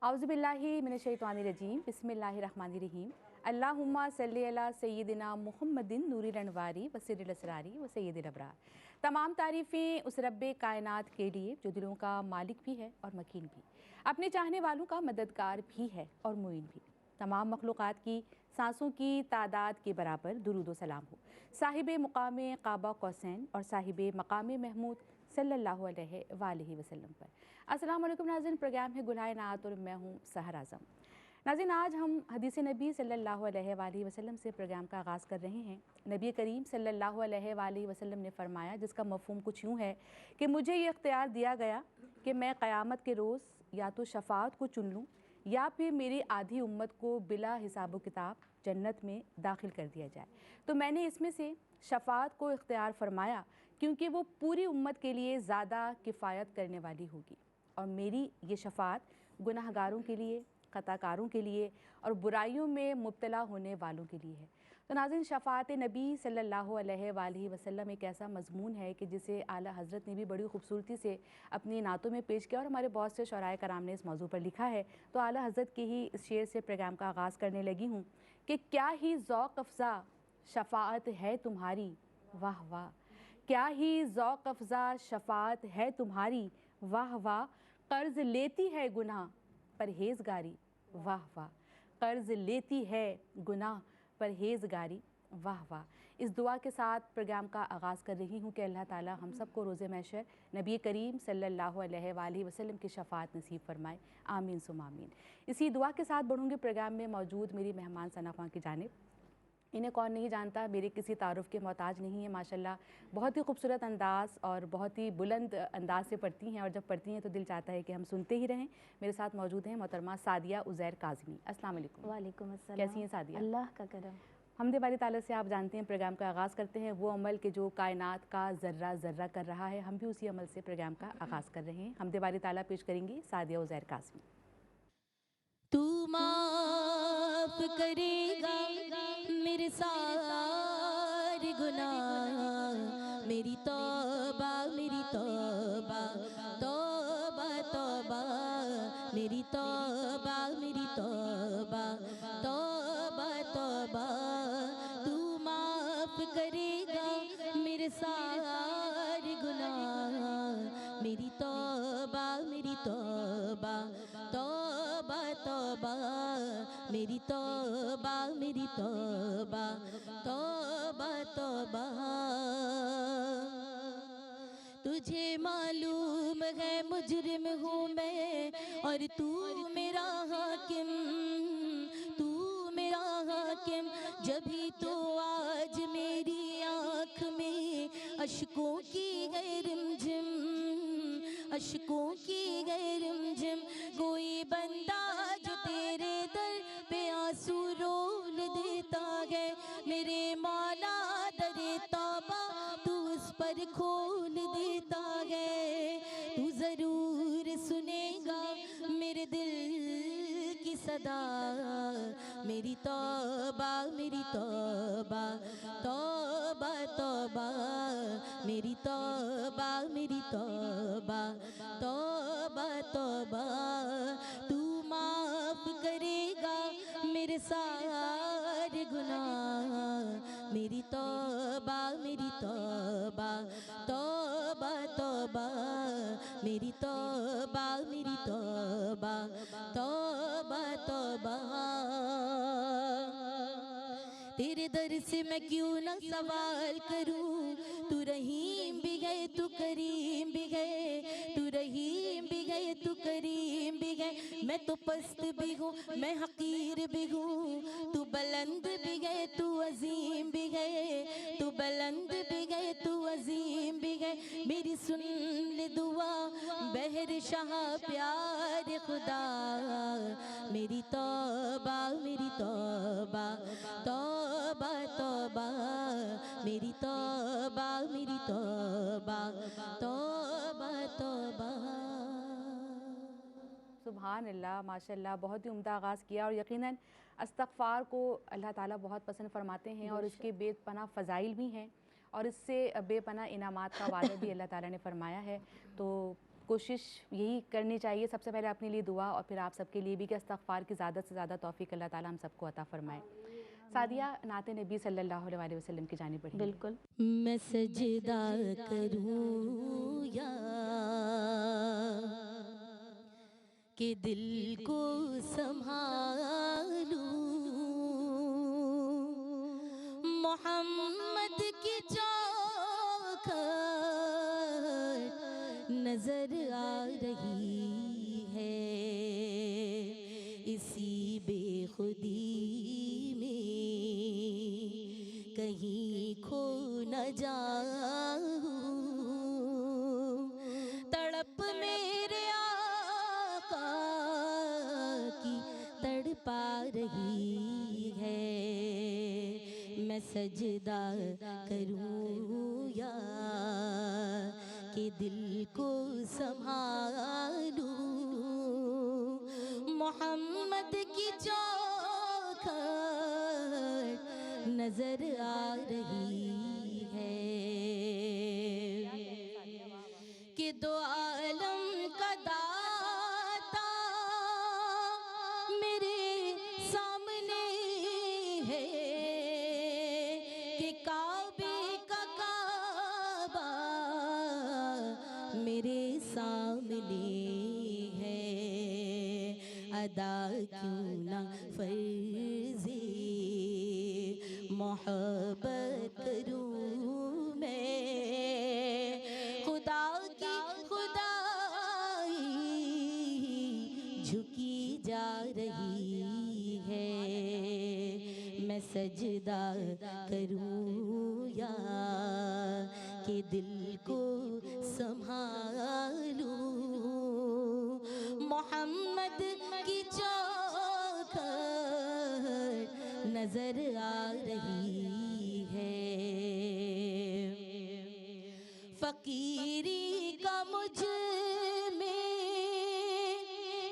औज़ुबिल्लाहि मिनश्शैतानिर्रजीम बिस्मिल्लाहिर्रहमानिर्रहीम अल्लाहुम्मा सल्लि अला सय्यिदिना मुहम्मदिन नूरिल अनवारी व सिर्रिल असरारी व सय्यिदिल अबरार। तमाम तारीफ़ें उस रब्बे कायनात के लिए जो दिलों का मालिक भी है और मकीन भी, अपने चाहने वालों का मददगार भी है और मुईन भी। तमाम मखलूक़ात की सांसों की तादाद के बराबर दुरूद व सलाम हो साहिब मुकाम काबा कौसैन और साहिब मकाम महमूद सल्लल्लाहु अलैहि वसल्लम पर। अस्सलाम वालेकुम नाज़रीन, प्रोग्राम है गुनाह नात और मैं हूँ सहर आज़म। नाज़रीन, आज हम हदीस नबी सल्लल्लाहु अलैहि वसल्लम से प्रोग्राम का आगाज़ कर रहे हैं। नबी करीम सल्लल्लाहु अलैहि वसल्लम ने फरमाया, जिसका मफ़हूम कुछ यूँ है कि मुझे ये इख्तियार दिया गया कि मैं क़यामत के रोज़ या तो शफ़ाअत को चुन लूँ या फिर मेरी आधी उम्मत को बिला हिसाब व किताब जन्नत में दाखिल कर दिया जाए। तो मैंने इसमें से शफ़ाअत को इख्तियार फरमाया क्योंकि वो पूरी उम्मत के लिए ज़्यादा किफ़ायत करने वाली होगी और मेरी ये शफ़ाअत गुनाहगारों के लिए, ख़ताकारों के लिए और बुराइयों में मुब्तला होने वालों के लिए है। तो नाज़रीन, शफ़ाअत नबी सल्लल्लाहु अलैहि वसल्लम एक ऐसा मज़मून है कि जिसे आला हज़रत ने भी बड़ी खूबसूरती से अपनी नातों में पेश किया और हमारे बहुत से शराए कराम ने इस मौजू पर लिखा है। तो आला हज़रत के ही इस शेर से प्रोग्राम का आगाज़ करने लगी हूँ कि क्या ही ज़ौक़ अफ़ज़ा शफ़ाअत है तुम्हारी, वाह वाह। क्या ही ज़ौक़ अफ़ज़ा शफ़ाअत है तुम्हारी, वाह वाह। कर्ज़ लेती है गुनाह परहेज़गारी, वाह वाह। कर्ज़ लेती है गुनाह परहेज़गारी, वाह वाह। इस दुआ के साथ प्रोग्राम का आगाज़ कर रही हूँ कि अल्लाह ताला हम सबको रोज़े महशर नबी करीम सल्लल्लाहु अलैहि वसल्लम की शफ़ाअत नसीब फरमाए, आमीन सुम आमीन। इसी दुआ के साथ बढ़ूँगी प्रोग्राम में मौजूद मेरी मेहमान सना ख़ां की जानिब। इन्हें कौन नहीं जानता, मेरे किसी तारुफ़ के मोहताज नहीं है। माशाल्लाह बहुत ही खूबसूरत अंदाज़ और बहुत ही बुलंद अंदाज़ से पढ़ती हैं और जब पढ़ती हैं तो दिल चाहता है कि हम सुनते ही रहें। मेरे साथ मौजूद हैं मोहतरमा सादिया उज़ैर काज़मी। अस्सलाम वालेकुम। वालेकुम अस्सलाम। कैसी हैं सादिया? अल्लाह का करम। हमदे बारी ताला से आप जानते हैं प्रोग्राम का आगाज़ करते हैं वो अमल के जो कायनात का ज़र्रा ज़र्रा कर रहा है, हम भी उसी अमल से प्रोग्राम का आगाज़ कर रहे हैं। हमदे बारी ताला पेश करेंगी सादिया उज़ैर काज़मी। तू माफ करेगा मेरे सारे गुनाह, मेरी तौबा मेरी तौबा तौबा तौबा, मेरी तौबा मेरी तौबा तौबा तौबा। तू माफ करेगा मेरे सारे गुनाह, मेरी तौबा मेरी तौबा तौबा तौबा, मेरी तौबा मेरी तौबा तौबा तौबा। तुझे मालूम है मुजरिम हूँ मैं और तू मेरा हाकिम, तू मेरा हाकिम। जभी तो आज मेरी आँख में अश्कों की गए रिमझिम, अश्कों की गए रिमझिम। कोई बंदा जो तेरे दर पे आंसू रोल देता है, मेरे मौला दरे तौबा तू उस पर खोल देता है। तू ज़रूर सुनेगा मेरे दिल की सदा, मेरी तौबा मेरी तौबा तौबा तौबा, मेरी तौबा मेरी तौबा तौबा तौबा। तू माफ करेगा मेरे सारे गुनाह, मेरी तौबा मेरी तौबा तौबा तौबा, मेरी तौबा मेरी तौबा तौबा तौबा। तेरे दर से मैं क्यों ना सवाल करूं, तू रहीम भी है तू करीम भी है, तू रहीम भी है तू करीम भी है। मैं तो पस्त भी हूँ मैं हकीर भी हूँ, तू बुलंद भी है तू अजीम भी है, तू बुलंद भी है तू अजीम भी है। मेरी सुन ले दुआ बहर शाह प्यार खुदा, मेरी तौबा मेरी तौबा तौबा तौबा, मेरी तौबा मेरी तौबा तौबा तौबा। सुभान अल्लाह, माशाल्लाह, बहुत ही उम्दा आगाज़ किया और यकीनन इस्तग़फ़ार को अल्लाह ताला बहुत पसंद फरमाते हैं और इसके बेपनाह फ़ज़ाइल भी हैं और इससे बेपनाह इनामात का वादा भी अल्लाह ताला ने फरमाया है। तो कोशिश यही करनी चाहिए, सबसे पहले अपने लिए दुआ और फिर आप सबके लिए भी कि इस्तग़फ़ार की ज़्यादा से ज़्यादा तौफ़ीक़ अल्लाह ताला हम सबको अता फ़रमाए। सादिया नाते नबी सल्लल्लाहु अलैहि वसल्लम की जानिब बढ़ेंगे। बिल्कुल। मैं सजदा करूं या कि दिल को संभालूं, मोहम्मद की चौखट नजर आ रही है, इसी बेखुदी में कहीं खो न जाऊं, तड़प मेरे आका की तड़पा रही है, मैं सजदा करूं या कि दिल को संभालूं, मोहम्मद की चौखट नजर आ रही है, कि दो आलम का दाता मेरे सामने है, कि काबे का काबा मेरे सामने है, अदा क्यों ना फर्ज़े मोहब्बत करूं मैं, खुदा की खुदाई झुकी जा रही है, मैं सजदा करूं या कि दिल को संभालूं, मोहम्मद की चौखट नजर आ रही है, फकीरी का मुझ में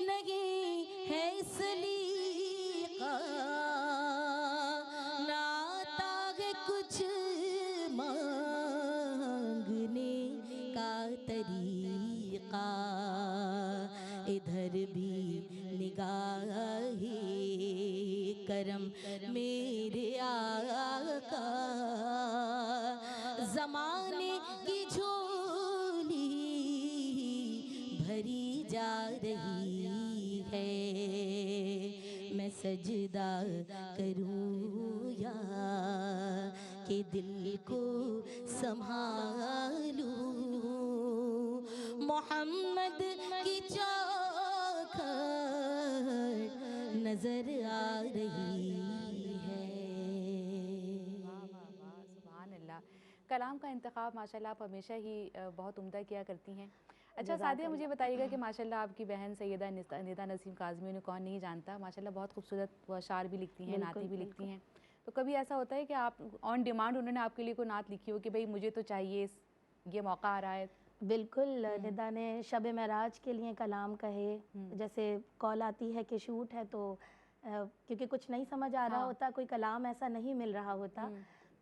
नहीं है सलीका, ना आता है कुछ मांगने का तरीका, इधर भी निगाहे करम मेरे आका, ज़माने की झोली भरी जा रही है, मैं सजदा करूं या कि दिल को संभालूं, मोहम्मद की चौखट नजर आ रही है। सुभान अल्लाह। कलाम का इंतखाब माशाल्लाह आप हमेशा ही बहुत उम्दा किया करती हैं। अच्छा सादिया, मुझे बताइएगा कि माशाल्लाह आपकी बहन सैयदा निदा नसीम काज़मी, उन्हें कौन नहीं जानता, माशाल्लाह बहुत खूबसूरत वो अशार भी लिखती हैं, नाते भी लिखती हैं। तो कभी ऐसा होता है कि आप ऑन डिमांड उन्होंने आपके लिए कोई नात लिखी हो कि भाई मुझे तो चाहिए, ये मौका आ रहा है? बिल्कुल, निदा ने शब महराज के लिए कलाम कहे, जैसे कॉल आती है कि शूट है तो क्योंकि कुछ नहीं समझ आ रहा होता, कोई कलाम ऐसा नहीं मिल रहा होता,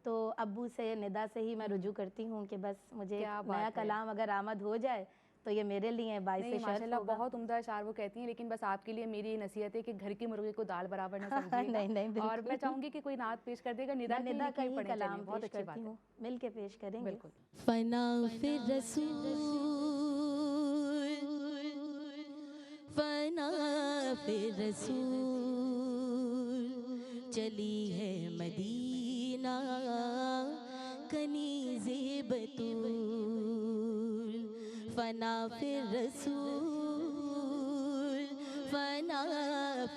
तो अब्बू से निदा से ही मैं रुजू करती हूँ कि बस मुझे नया कलाम अगर आमद हो जाए तो ये मेरे लिए बाइस शर्फ माशाल्लाह होगा। बहुत उम्दा अशार वो कहती हैं, लेकिन बस आपके लिए मेरी ये नसीहत है कि घर की मुर्गी को दाल बराबर न समझिएगा। नहीं, और मैं चाहूंगी कि कोई नात पेश कर देगा, निदा का ही कलाम बहुत अच्छी बात है, मिल के पेश करेंगे। बिल्कुल। फना फिर रसूल, फना फिर रसूल, चली है मदीना कनीज़े बतूल, फना फिर रसूल, फना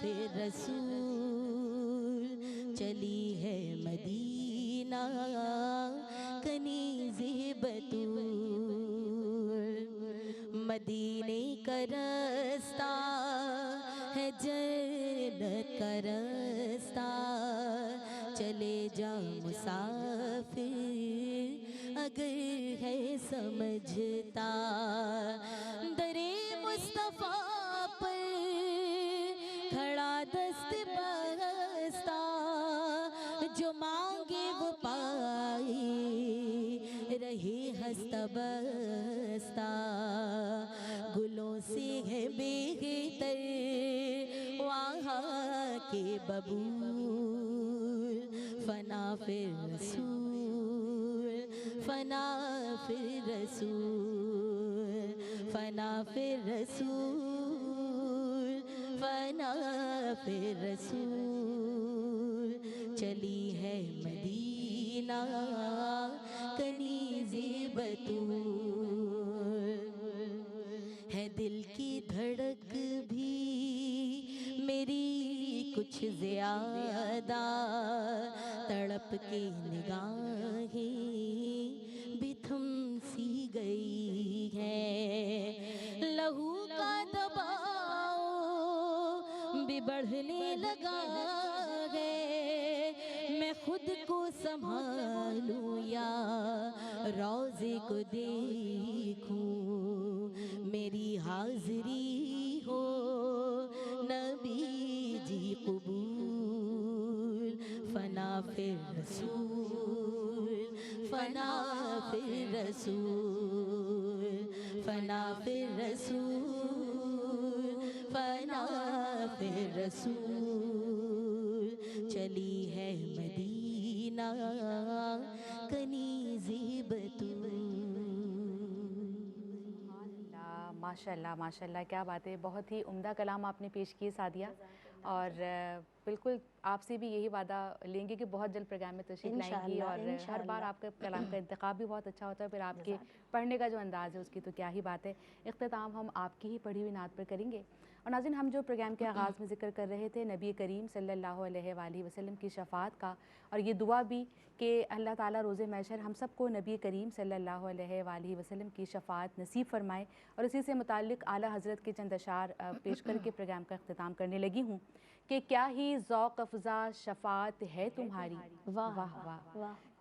फिर रसूल, चली है मदीना कनीज़े बतूल, मदीने का रास्ता है जन्नत का रास्ता, चले जा मुसाफिर अगर है समझता, दरे मुस्तफ़ा पर खड़ा दस्त बस्ता, जो मांगे वो पाए रहे हंसता बस्ता, है बेहतर वहाँ के बबूल, फना फिर रसूल, फना फिर रसूल, फना फिर रसूल, फना फिर रसूल। चली है मदीना कनीज़े बतूल, है दिल की धड़क भी मेरी कुछ ज़्यादा, तड़प के निगाहें भी थम सी गई है। लहू का दबाव भी बढ़ने लगा है, मैं खुद को संभालूं या रोज़े को देखूं, मेरी हाज़री हो नबी जी कबूल। फना फिर रसूल, फना फिर रसूल, फना फिर रसूल, फना फिर रसूल। चली है मदीना कनीज़े बतूल। माशाल्लाह माशाल्लाह, क्या बात है। बहुत ही उम्दा कलाम आपने पेश किए सादिया, और बिल्कुल आपसे भी यही वादा लेंगे कि बहुत जल्द प्रोग्राम में तशरीफ़ लाएंगी, और हर बार आपका कलाम का इंतखाब भी बहुत अच्छा होता है, फिर आपके पढ़ने का जो अंदाज़ है उसकी तो क्या ही बात है। इख्तिताम हम आपकी ही पढ़ी हुई नात पर करेंगे। और नाज़रीन, हम जो प्रोग्राम के आगाज़ में ज़िक्र कर रहे थे नबी करीम सल्लल्लाहु अलैहि वसल्लम की शफ़ाअत का, और ये दुआ भी कि अल्लाह ताला रोज़े महशर हम सबको नबी करीम सल्लल्लाहु अलैहि वसल्लम की शफ़ाअत नसीब फ़रमाए। और इसी से मुताल्लिक़ आला हज़रत के चंद अशार पेश करके प्रोग्राम का इख्तिताम करने लगी हूँ कि क्या ही ज़ौक़ अफ़ज़ा शफ़ाअत है तुम्हारी, वाह वाह वाह,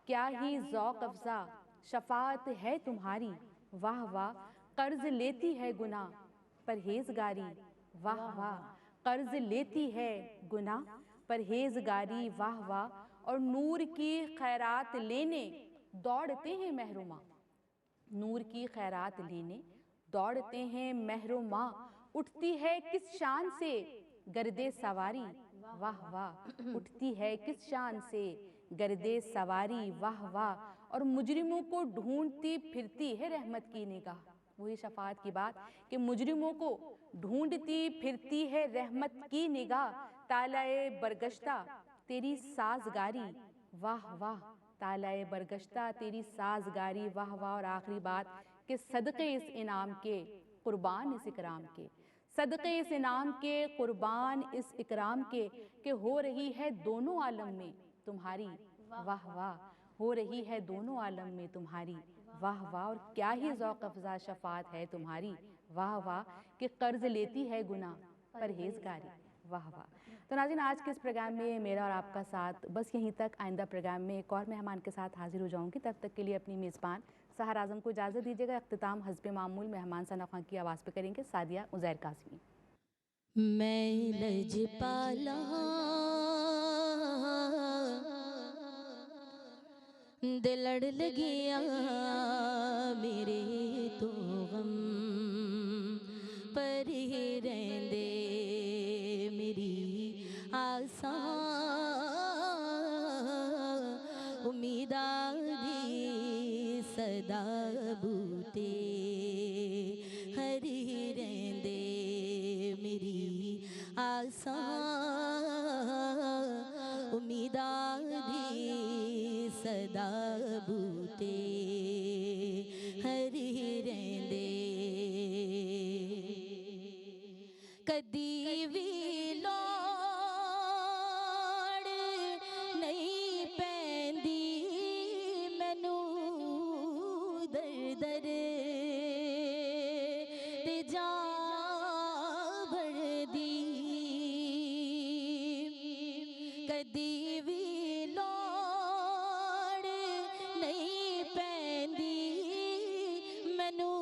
क्या ही ज़ौक़ अफ़ज़ा शफ़ाअत है तुम्हारी, वाह वाह। कर्ज़ लेती है गुनाह परहेज़गारी, वाह वाह। कर्ज़ लेती है गुनाह परहेज़गारी, वाह वाह। और नूर की खैरात लेने दौड़ते हैं महरूमा, नूर की खैरात लेने दौड़ते हैं महरूमा। उठती है किस शान से गर्दे सवारी, वाह वाह। उठती है किस शान से गर्दे सवारी, वाह वाह। और मुजरिमों को ढूंढती फिरती है रहमत की निगाह, वही शफ़ाअत की बात कि मुजरिमों को ढूंढती फिरती है रहमत की निगाह। तालाए बरगश्ता तेरी साजगारी, वाह वाह। तालाए बरगश्ता तेरी साजगारी, वाह वाह। और आखिरी बात कि सदक़े इस इनाम के कुर्बान इस इकराम के, सदक़े इस इनाम के कुर्बान इस इकराम के हो रही है दोनों आलम में तुम्हारी, वाह वाह। हो रही है दोनों आलम में तुम्हारी, वाह वाह। और क्या ही ज़ौक़ अफ़ज़ा शफ़ाअत है तुम्हारी, वाह वाह। कि कर्ज़ लेती है गुनाह परहेज़गारी, वाह वाह। तो नाज़रीन, आज के इस प्रोग्राम में मेरा और आपका साथ बस यहीं तक। आइंदा प्रोग्राम में एक और मेहमान के साथ हाजिर हो जाऊंगी, तब तक के लिए अपनी मेज़बान सहर आज़म को इजाज़त दीजिएगा। इख्तिताम हस्बे मामूल मेहमान सना खां की आवाज़ पे करेंगे सादिया उज़ैर काज़मी। मैं लजपाला दिल लड़ लगिया मेरे तो गम पर ही रहंदे मेरी आसा उम्मीदां दी सदा बूटे हरी रहंदे मेरी आसा उम्मीदां दी सदा बूटे हरी रहंदे कदी भी लोड़ नहीं पैंदी मैनू दर दर ते जा भरदी कदी भी लोड़ नहीं पैंदी मैनू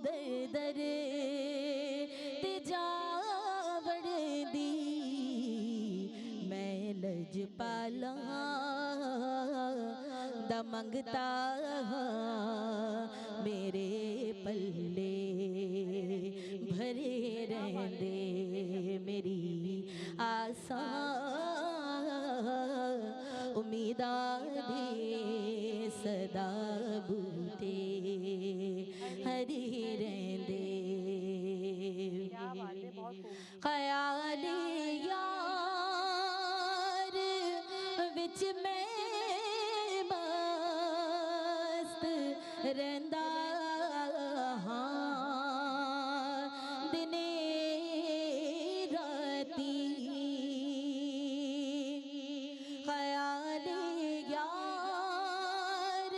दर दर ते जा वड़दी मैं लजपाला दा मंगता मेरे पल्ले आसान उम्मीदां दे सदा बूटे हरी रहंदे क्या बात है, बहुत खूब। ख्याल यार विच मैं मस्त रहंदा हाँ दिने राती ख्याल यार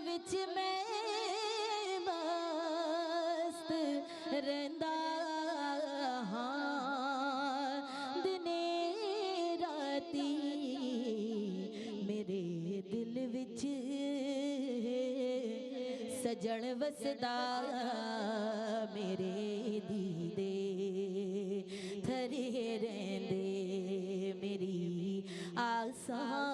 विच मैं मस्त रहंदा हाँ दिने राती मेरे दिल विच सजन वसदा मेरे दीदे थरे रहंदे मेरी आसान